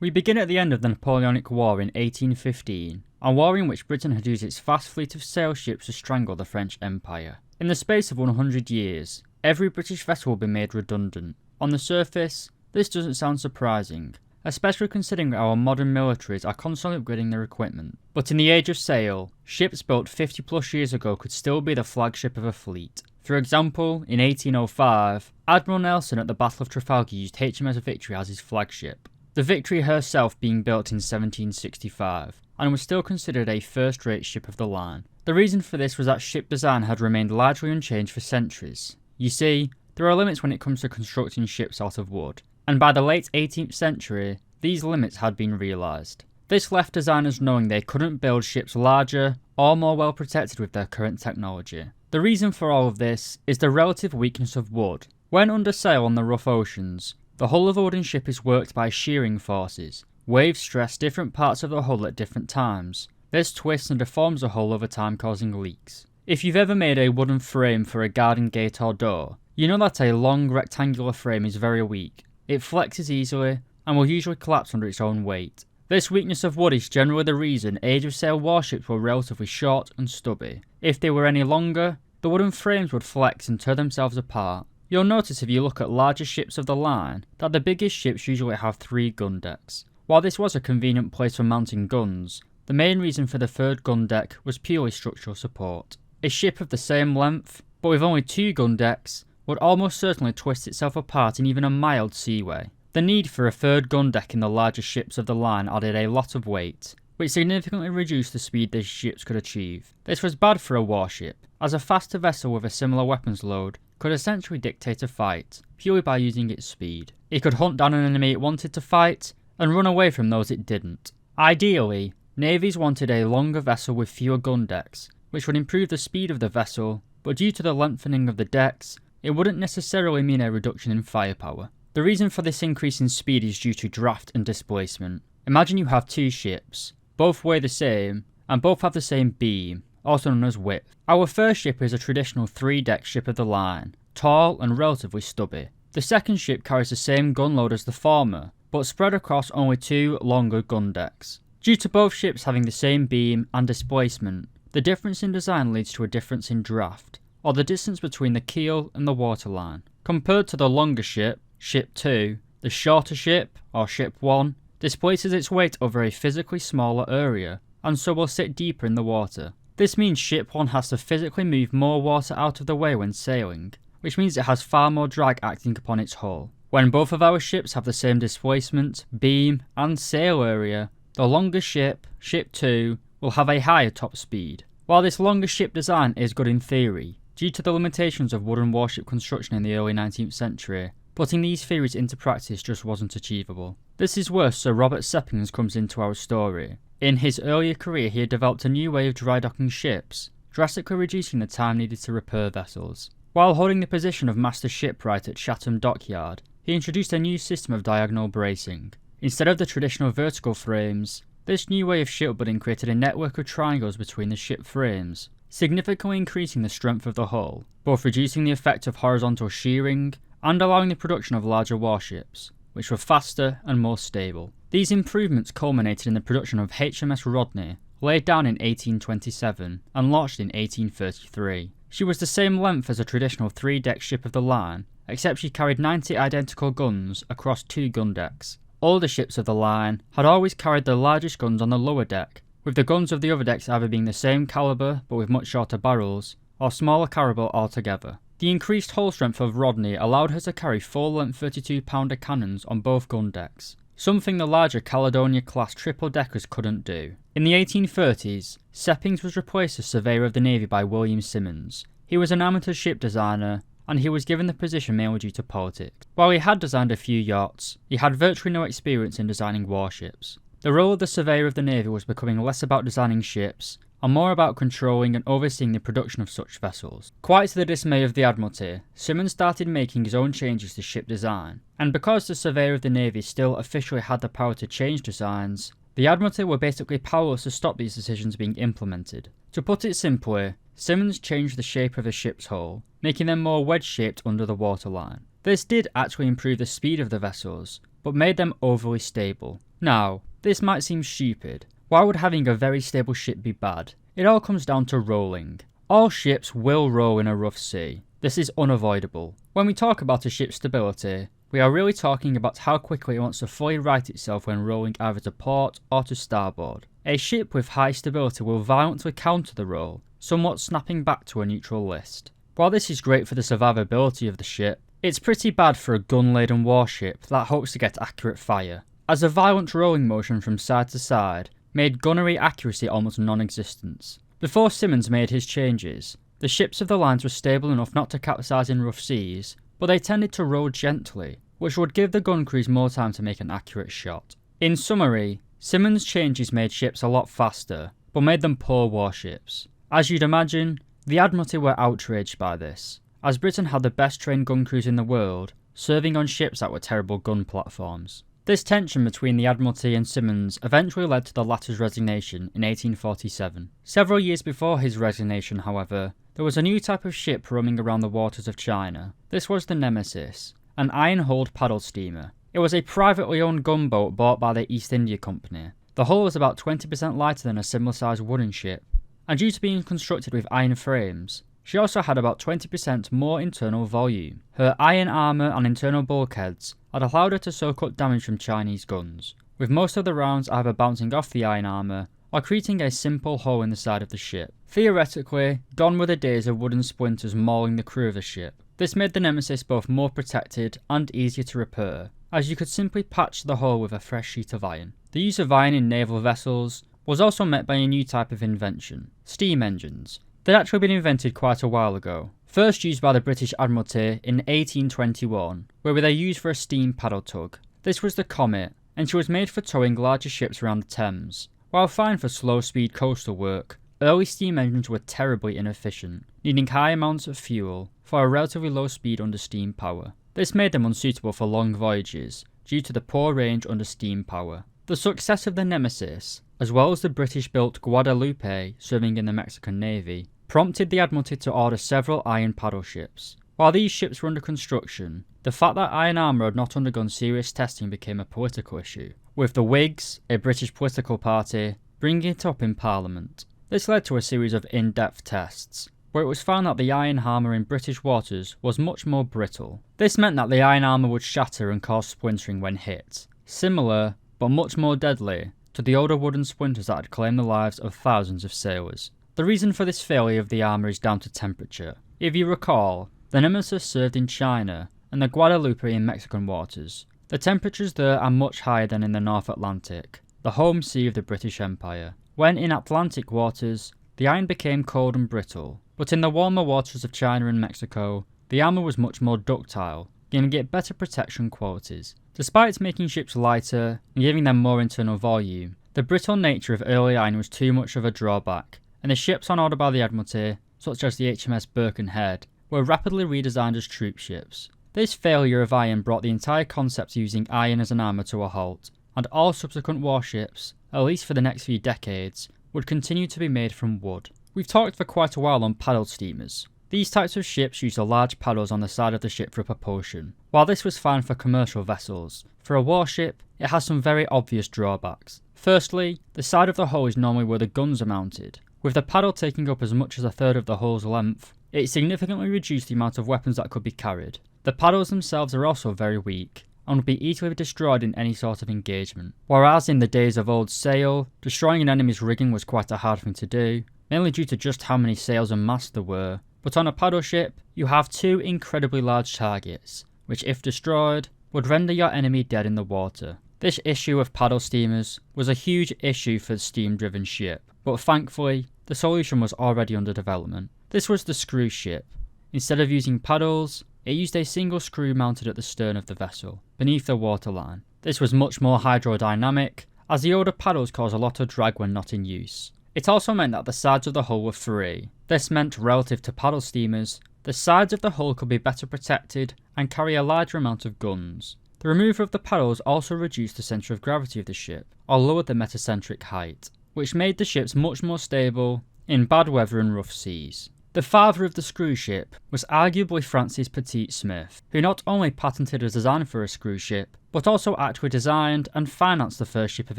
We begin at the end of the Napoleonic War in 1815, a war in which Britain had used its vast fleet of sail ships to strangle the French Empire. In the space of 100 years, every British vessel will be made redundant. On the surface, this doesn't sound surprising, especially considering our modern militaries are constantly upgrading their equipment. But in the age of sail, ships built 50 plus years ago could still be the flagship of a fleet. For example, in 1805, Admiral Nelson at the Battle of Trafalgar used HMS Victory as his flagship, the Victory herself being built in 1765, and was still considered a first-rate ship of the line. The reason for this was that ship design had remained largely unchanged for centuries. You see, there are limits when it comes to constructing ships out of wood, and by the late 18th century, these limits had been realised. This left designers knowing they couldn't build ships larger or more well protected with their current technology. The reason for all of this is the relative weakness of wood. When under sail on the rough oceans, the hull of a wooden ship is worked by shearing forces. Waves stress different parts of the hull at different times. This twists and deforms the hull over time, causing leaks. If you've ever made a wooden frame for a garden gate or door, you know that a long rectangular frame is very weak. It flexes easily and will usually collapse under its own weight. This weakness of wood is generally the reason age of sail warships were relatively short and stubby. If they were any longer, the wooden frames would flex and tear themselves apart. You'll notice if you look at larger ships of the line that the biggest ships usually have 3 gun decks. While this was a convenient place for mounting guns, the main reason for the third gun deck was purely structural support. A ship of the same length, but with only 2 gun decks, would almost certainly twist itself apart in even a mild seaway. The need for a third gun deck in the larger ships of the line added a lot of weight, which significantly reduced the speed these ships could achieve. This was bad for a warship, as a faster vessel with a similar weapons load could essentially dictate a fight, purely by using its speed. It could hunt down an enemy it wanted to fight, and run away from those it didn't. Ideally, navies wanted a longer vessel with fewer gun decks, which would improve the speed of the vessel, but due to the lengthening of the decks, it wouldn't necessarily mean a reduction in firepower. The reason for this increase in speed is due to draft and displacement. Imagine you have 2 ships, both weigh the same, and both have the same beam, also known as width. Our first ship is a traditional 3-deck ship of the line, tall and relatively stubby. The second ship carries the same gun load as the former, but spread across only 2 longer gun decks. Due to both ships having the same beam and displacement, the difference in design leads to a difference in draft, or the distance between the keel and the waterline. Compared to the longer ship, Ship 2, the shorter ship, or Ship 1, displaces its weight over a physically smaller area, and so will sit deeper in the water. This means Ship 1 has to physically move more water out of the way when sailing, which means it has far more drag acting upon its hull. When both of our ships have the same displacement, beam, and sail area, the longer ship, Ship 2, will have a higher top speed. While this longer ship design is good in theory, due to the limitations of wooden warship construction in the early 19th century, putting these theories into practice just wasn't achievable. This is where Sir Robert Seppings comes into our story. In his earlier career, he had developed a new way of dry docking ships, drastically reducing the time needed to repair vessels. While holding the position of Master Shipwright at Chatham Dockyard, he introduced a new system of diagonal bracing. Instead of the traditional vertical frames, this new way of shipbuilding created a network of triangles between the ship frames, significantly increasing the strength of the hull, both reducing the effect of horizontal shearing and allowing the production of larger warships, which were faster and more stable. These improvements culminated in the production of HMS Rodney, laid down in 1827 and launched in 1833. She was the same length as a traditional 3-deck ship of the line, except she carried 90 identical guns across 2 gun decks. Older ships of the line had always carried the largest guns on the lower deck, with the guns of the other decks either being the same caliber but with much shorter barrels, or smaller caliber altogether. The increased hull strength of Rodney allowed her to carry full-length 32-pounder cannons on both gun decks, something the larger Caledonia-class triple-deckers couldn't do. In the 1830s, Seppings was replaced as Surveyor of the Navy by William Simmons. He was an amateur ship designer, and he was given the position mainly due to politics. While he had designed a few yachts, he had virtually no experience in designing warships. The role of the Surveyor of the Navy was becoming less about designing ships, and more about controlling and overseeing the production of such vessels. Quite to the dismay of the Admiralty, Simmons started making his own changes to ship design, and because the Surveyor of the Navy still officially had the power to change designs, the Admiralty were basically powerless to stop these decisions being implemented. To put it simply, Simmons changed the shape of the ship's hull, making them more wedge-shaped under the waterline. This did actually improve the speed of the vessels, but made them overly stable. Now, this might seem stupid. Why would having a very stable ship be bad? It all comes down to rolling. All ships will roll in a rough sea. This is unavoidable. When we talk about a ship's stability, we are really talking about how quickly it wants to fully right itself when rolling either to port or to starboard. A ship with high stability will violently counter the roll, somewhat snapping back to a neutral list. While this is great for the survivability of the ship, it's pretty bad for a gun-laden warship that hopes to get accurate fire, as a violent rolling motion from side to side made gunnery accuracy almost non-existent. Before Simmons made his changes, the ships of the lines were stable enough not to capsize in rough seas, but they tended to roll gently, which would give the gun crews more time to make an accurate shot. In summary, Simmons' changes made ships a lot faster, but made them poor warships. As you'd imagine, the Admiralty were outraged by this, as Britain had the best trained gun crews in the world, serving on ships that were terrible gun platforms. This tension between the Admiralty and Simmons eventually led to the latter's resignation in 1847. Several years before his resignation, however, there was a new type of ship roaming around the waters of China. This was the Nemesis, an iron-hulled paddle steamer. It was a privately owned gunboat bought by the East India Company. The hull was about 20% lighter than a similar-sized wooden ship, and due to being constructed with iron frames, she also had about 20% more internal volume. Her iron armour and internal bulkheads had allowed her to soak up damage from Chinese guns, with most of the rounds either bouncing off the iron armour or creating a simple hole in the side of the ship. Theoretically, gone were the days of wooden splinters mauling the crew of the ship. This made the Nemesis both more protected and easier to repair, as you could simply patch the hole with a fresh sheet of iron. The use of iron in naval vessels was also met by a new type of invention: steam engines. They'd actually been invented quite a while ago, first used by the British Admiralty in 1821, where they were used for a steam paddle tug. This was the Comet, and she was made for towing larger ships around the Thames. While fine for slow-speed coastal work, early steam engines were terribly inefficient, needing high amounts of fuel for a relatively low speed under steam power. This made them unsuitable for long voyages, due to the poor range under steam power. The success of the Nemesis, as well as the British-built Guadalupe serving in the Mexican Navy, prompted the Admiralty to order several iron paddle ships. While these ships were under construction, the fact that iron armour had not undergone serious testing became a political issue, with the Whigs, a British political party, bringing it up in Parliament. This led to a series of in-depth tests, where it was found that the iron armour in British waters was much more brittle. This meant that the iron armour would shatter and cause splintering when hit, similar, but much more deadly, to the older wooden splinters that had claimed the lives of thousands of sailors. The reason for this failure of the armour is down to temperature. If you recall, the Nemesis served in China and the Guadalupe in Mexican waters. The temperatures there are much higher than in the North Atlantic, the home sea of the British Empire. When in Atlantic waters, the iron became cold and brittle, but in the warmer waters of China and Mexico, the armour was much more ductile, giving it better protection qualities. Despite making ships lighter and giving them more internal volume, the brittle nature of early iron was too much of a drawback, and the ships on order by the Admiralty, such as the HMS Birkenhead, were rapidly redesigned as troop ships. This failure of iron brought the entire concept of using iron as an armour to a halt, and all subsequent warships, at least for the next few decades, would continue to be made from wood. We've talked for quite a while on paddle steamers. These types of ships use the large paddles on the side of the ship for propulsion. While this was fine for commercial vessels, for a warship, it has some very obvious drawbacks. Firstly, the side of the hull is normally where the guns are mounted. With the paddle taking up as much as a third of the hull's length, it significantly reduced the amount of weapons that could be carried. The paddles themselves are also very weak, and would be easily destroyed in any sort of engagement. Whereas in the days of old sail, destroying an enemy's rigging was quite a hard thing to do, mainly due to just how many sails and masts there were. But on a paddle ship, you have two incredibly large targets, which if destroyed, would render your enemy dead in the water. This issue of paddle steamers was a huge issue for the steam-driven ship, but thankfully, the solution was already under development. This was the screw ship. Instead of using paddles, it used a single screw mounted at the stern of the vessel, beneath the waterline. This was much more hydrodynamic, as the older paddles cause a lot of drag when not in use. It also meant that the sides of the hull were free. This meant, relative to paddle steamers, the sides of the hull could be better protected and carry a larger amount of guns. The removal of the paddles also reduced the centre of gravity of the ship, or lowered the metacentric height, which made the ships much more stable in bad weather and rough seas. The father of the screw ship was arguably Francis Petit Smith, who not only patented a design for a screw ship, but also actually designed and financed the first ship of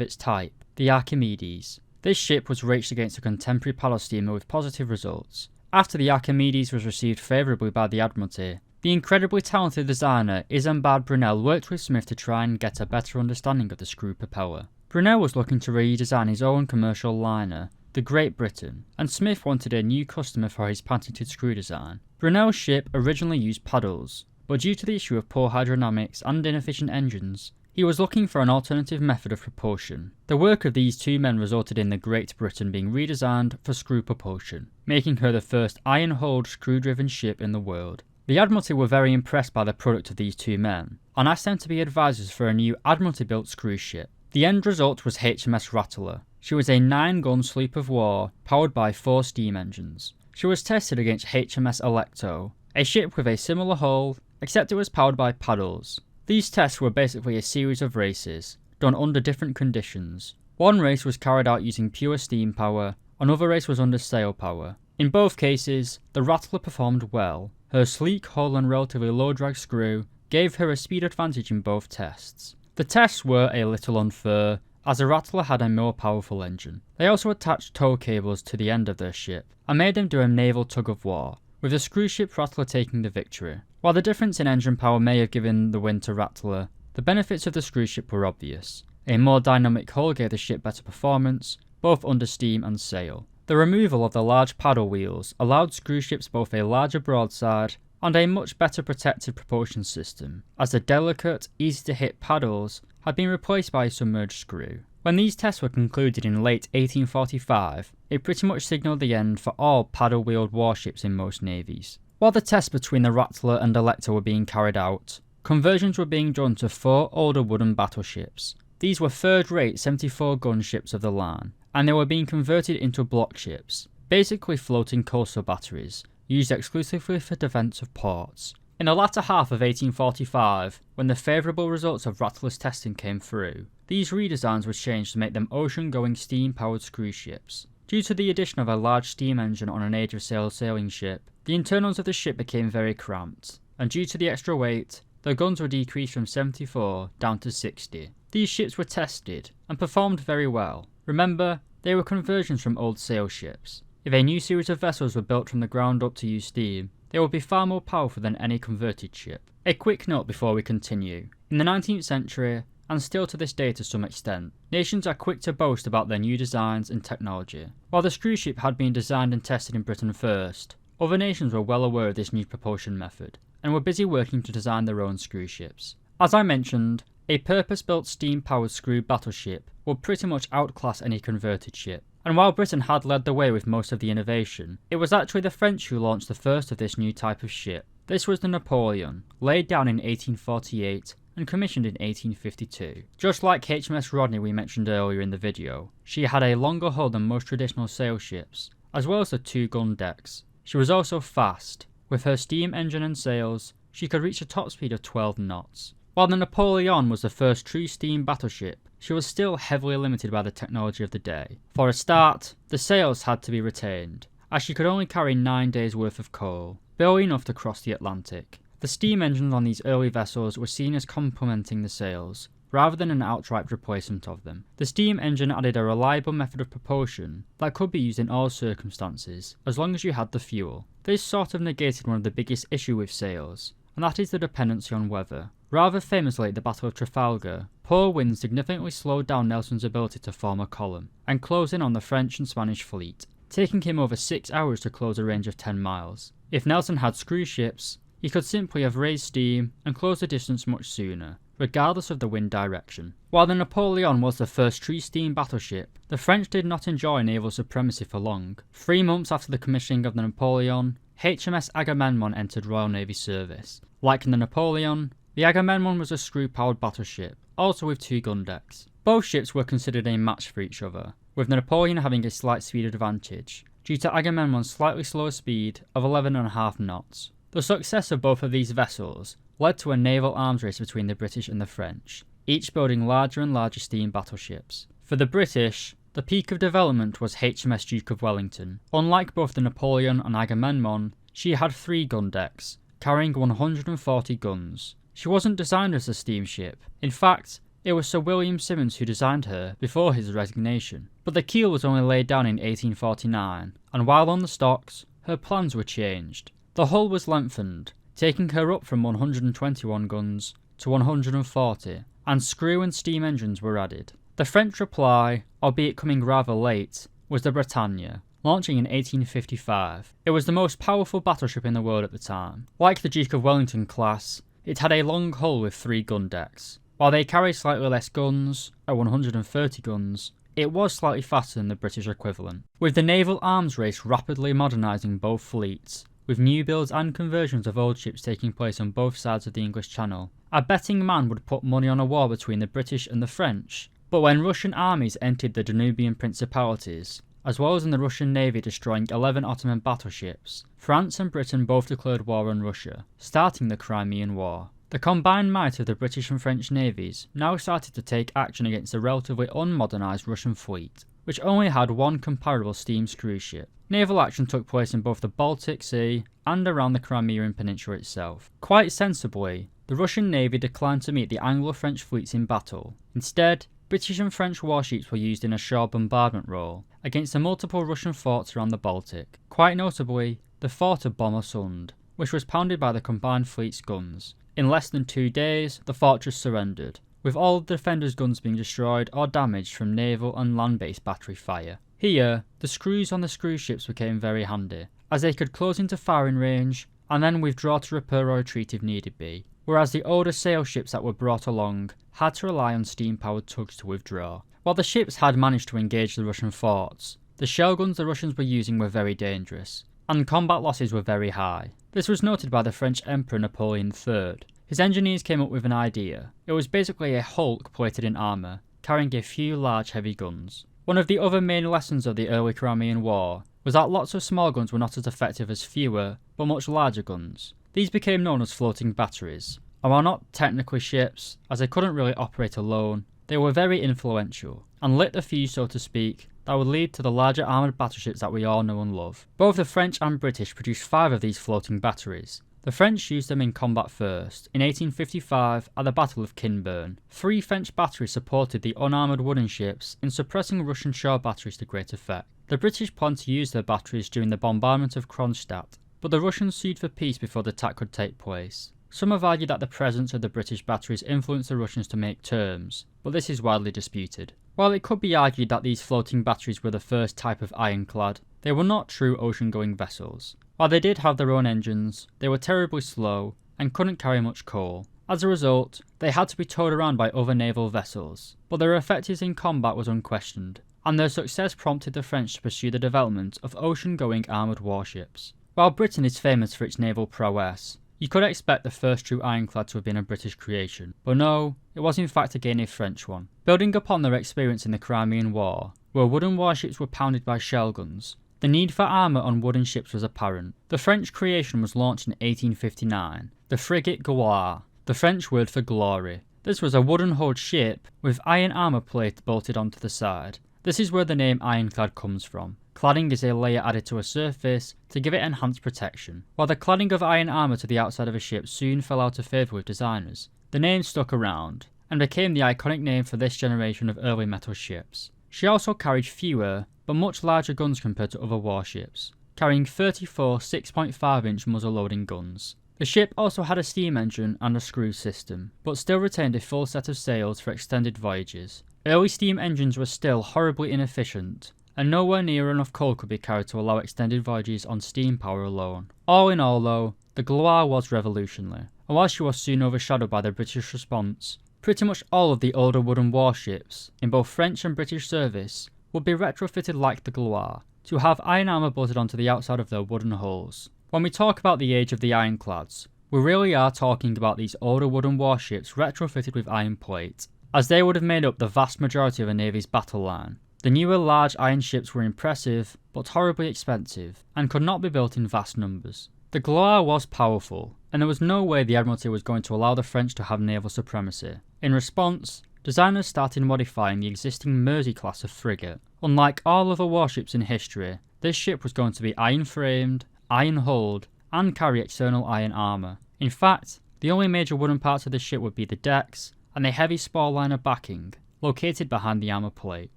its type, the Archimedes. This ship was raced against a contemporary paddle steamer with positive results. After the Archimedes was received favourably by the Admiralty, the incredibly talented designer Isambard Brunel worked with Smith to try and get a better understanding of the screw propeller. Brunel was looking to redesign his own commercial liner, the Great Britain, and Smith wanted a new customer for his patented screw design. Brunel's ship originally used paddles, but due to the issue of poor hydrodynamics and inefficient engines, he was looking for an alternative method of propulsion. The work of these two men resulted in the Great Britain being redesigned for screw propulsion, making her the first iron-hulled screw-driven ship in the world. The Admiralty were very impressed by the product of these two men, and asked them to be advisors for a new Admiralty-built screw ship. The end result was HMS Rattler. She was a 9-gun sloop of war powered by 4 steam engines. She was tested against HMS Alecto, a ship with a similar hull, except it was powered by paddles. These tests were basically a series of races, done under different conditions. One race was carried out using pure steam power, another race was under sail power. In both cases, the Rattler performed well. Her sleek hull and relatively low drag screw gave her a speed advantage in both tests. The tests were a little unfair, as the Rattler had a more powerful engine. They also attached tow cables to the end of their ship, and made them do a naval tug-of-war, with the screw ship Rattler taking the victory. While the difference in engine power may have given the win to Rattler, the benefits of the screw ship were obvious. A more dynamic hull gave the ship better performance, both under steam and sail. The removal of the large paddle wheels allowed screw ships both a larger broadside and a much better protected propulsion system, as the delicate, easy-to-hit paddles had been replaced by a submerged screw. When these tests were concluded in late 1845, it pretty much signalled the end for all paddle-wheeled warships in most navies. While the tests between the Rattler and Alecto were being carried out, conversions were being done to 4 older wooden battleships. These were third-rate 74-gun ships of the line, and they were being converted into block ships, basically floating coastal batteries, used exclusively for defence of ports. In the latter half of 1845, when the favourable results of Rattler's testing came through, these redesigns were changed to make them ocean-going steam-powered screw ships. Due to the addition of a large steam engine on an age-of-sail sailing ship, the internals of the ship became very cramped, and due to the extra weight, the guns were decreased from 74 down to 60. These ships were tested, and performed very well. Remember, they were conversions from old sail ships. If a new series of vessels were built from the ground up to use steam, they would be far more powerful than any converted ship. A quick note before we continue. In the 19th century, and still to this day to some extent, nations are quick to boast about their new designs and technology. While the screw ship had been designed and tested in Britain first, other nations were well aware of this new propulsion method, and were busy working to design their own screw ships. As I mentioned, a purpose-built steam-powered screw battleship would pretty much outclass any converted ship. And while Britain had led the way with most of the innovation, it was actually the French who launched the first of this new type of ship. This was the Napoleon, laid down in 1848 and commissioned in 1852. Just like HMS Rodney we mentioned earlier in the video, she had a longer hull than most traditional sail ships, as well as the 2 gun decks. She was also fast. With her steam engine and sails, she could reach a top speed of 12 knots. While the Napoleon was the first true steam battleship, she was still heavily limited by the technology of the day. For a start, the sails had to be retained, as she could only carry 9 days' worth of coal, barely enough to cross the Atlantic. The steam engines on these early vessels were seen as complementing the sails, rather than an outright replacement of them. The steam engine added a reliable method of propulsion that could be used in all circumstances, as long as you had the fuel. This sort of negated one of the biggest issues with sails, and that is the dependency on weather. Rather famously at the Battle of Trafalgar, poor winds significantly slowed down Nelson's ability to form a column, and close in on the French and Spanish fleet, taking him over 6 hours to close a range of 10 miles. If Nelson had screw ships, he could simply have raised steam and closed the distance much sooner, regardless of the wind direction. While the Napoleon was the first true steam battleship, the French did not enjoy naval supremacy for long. 3 months after the commissioning of the Napoleon, HMS Agamemnon entered Royal Navy service. Like the Napoleon, the Agamemnon was a screw-powered battleship, also with 2 gun decks. Both ships were considered a match for each other, with the Napoleon having a slight speed advantage, due to Agamemnon's slightly slower speed of 11.5 knots. The success of both of these vessels led to a naval arms race between the British and the French, each building larger and larger steam battleships. For the British, the peak of development was HMS Duke of Wellington. Unlike both the Napoleon and Agamemnon, she had 3 gun decks, carrying 140 guns. She wasn't designed as a steamship. In fact, it was Sir William Simmons who designed her before his resignation. But the keel was only laid down in 1849, and while on the stocks, her plans were changed. The hull was lengthened, taking her up from 121 guns to 140, and screw and steam engines were added. The French reply, albeit coming rather late, was the Britannia, launching in 1855. It was the most powerful battleship in the world at the time. Like the Duke of Wellington class, it had a long hull with 3 gun decks. While they carried slightly less guns, at 130 guns, it was slightly faster than the British equivalent. With the naval arms race rapidly modernising both fleets, with new builds and conversions of old ships taking place on both sides of the English Channel, a betting man would put money on a war between the British and the French. But when Russian armies entered the Danubian Principalities, as well as in the Russian Navy destroying 11 Ottoman battleships, France and Britain both declared war on Russia, starting the Crimean War. The combined might of the British and French navies now started to take action against the relatively unmodernised Russian fleet, which only had 1 comparable steam cruise ship. Naval action took place in both the Baltic Sea and around the Crimean Peninsula itself. Quite sensibly, the Russian Navy declined to meet the Anglo-French fleets in battle. Instead, British and French warships were used in a shore bombardment role against the multiple Russian forts around the Baltic, quite notably the fort of Bomorsund, which was pounded by the combined fleet's guns. In less than 2 days, the fortress surrendered, with all of the defenders' guns being destroyed or damaged from naval and land-based battery fire. Here, the screws on the cruise ships became very handy, as they could close into firing range and then withdraw to repair or retreat if needed be, whereas the older sail ships that were brought along had to rely on steam-powered tugs to withdraw. While the ships had managed to engage the Russian forts, the shell guns the Russians were using were very dangerous, and combat losses were very high. This was noted by the French Emperor Napoleon III. His engineers came up with an idea. It was basically a hulk plated in armour, carrying a few large heavy guns. One of the other main lessons of the early Crimean War was that lots of small guns were not as effective as fewer, but much larger guns. These became known as floating batteries, and while not technically ships, as they couldn't really operate alone, they were very influential, and lit the fuse, so to speak, that would lead to the larger armoured battleships that we all know and love. Both the French and British produced 5 of these floating batteries. The French used them in combat first, in 1855 at the Battle of Kinburn. 3 French batteries supported the unarmoured wooden ships in suppressing Russian shore batteries to great effect. The British planned to use their batteries during the bombardment of Kronstadt, but the Russians sued for peace before the attack could take place. Some have argued that the presence of the British batteries influenced the Russians to make terms, but this is widely disputed. While it could be argued that these floating batteries were the first type of ironclad, they were not true ocean-going vessels. While they did have their own engines, they were terribly slow and couldn't carry much coal. As a result, they had to be towed around by other naval vessels, but their effectiveness in combat was unquestioned, and their success prompted the French to pursue the development of ocean-going armoured warships. While Britain is famous for its naval prowess, you could expect the first true ironclad to have been a British creation, but no, it was in fact again a French one. Building upon their experience in the Crimean War, where wooden warships were pounded by shell guns, the need for armour on wooden ships was apparent. The French creation was launched in 1859, the frigate Gloire, the French word for glory. This was a wooden-hulled ship with iron armour plate bolted onto the side. This is where the name ironclad comes from. Cladding is a layer added to a surface to give it enhanced protection. While the cladding of iron armour to the outside of a ship soon fell out of favour with designers, the name stuck around and became the iconic name for this generation of early metal ships. She also carried fewer but much larger guns compared to other warships, carrying 34 6.5-inch muzzle-loading guns. The ship also had a steam engine and a screw system, but still retained a full set of sails for extended voyages. Early steam engines were still horribly inefficient, and nowhere near enough coal could be carried to allow extended voyages on steam power alone. All in all though, the Gloire was revolutionary, and while she was soon overshadowed by the British response, pretty much all of the older wooden warships, in both French and British service, would be retrofitted like the Gloire, to have iron armour bolted onto the outside of their wooden hulls. When we talk about the age of the ironclads, we really are talking about these older wooden warships retrofitted with iron plate, as they would have made up the vast majority of a navy's battle line. The newer large iron ships were impressive, but horribly expensive, and could not be built in vast numbers. The Gloire was powerful, and there was no way the Admiralty was going to allow the French to have naval supremacy. In response, designers started modifying the existing Mersey class of frigate. Unlike all other warships in history, this ship was going to be iron-framed, iron-hulled, and carry external iron armour. In fact, the only major wooden parts of the ship would be the decks and a heavy spar liner backing, located behind the armour plate.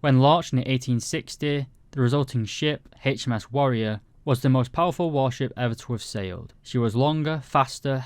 When launched in 1860, the resulting ship, HMS Warrior, was the most powerful warship ever to have sailed. She was longer, faster,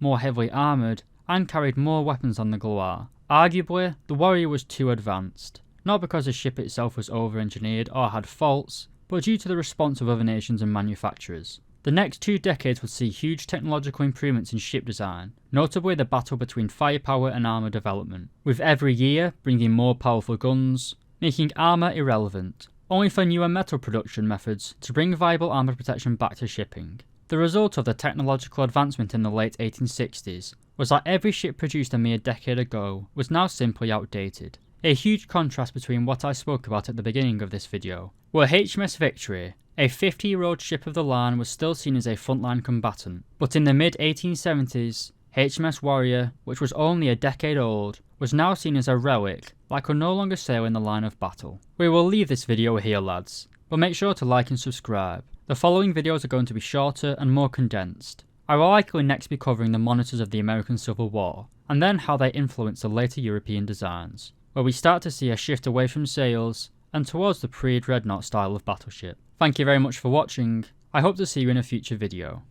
more heavily armoured, and carried more weapons than the Gloire. Arguably, the Warrior was too advanced, not because the ship itself was over-engineered or had faults, but due to the response of other nations and manufacturers. The next 2 decades would see huge technological improvements in ship design, notably the battle between firepower and armour development, with every year bringing more powerful guns, making armour irrelevant, only for newer metal production methods to bring viable armour protection back to shipping. The result of the technological advancement in the late 1860s was that every ship produced a mere decade ago was now simply outdated. A huge contrast between what I spoke about at the beginning of this video, where HMS Victory, a 50-year-old ship of the line, was still seen as a frontline combatant, but in the mid-1870s, HMS Warrior, which was only a decade old, was now seen as a relic that could no longer sail in the line of battle. We will leave this video here, lads, but make sure to like and subscribe. The following videos are going to be shorter and more condensed. I will likely next be covering the monitors of the American Civil War, and then how they influenced the later European designs, where we start to see a shift away from sails and towards the pre-dreadnought style of battleship. Thank you very much for watching. I hope to see you in a future video.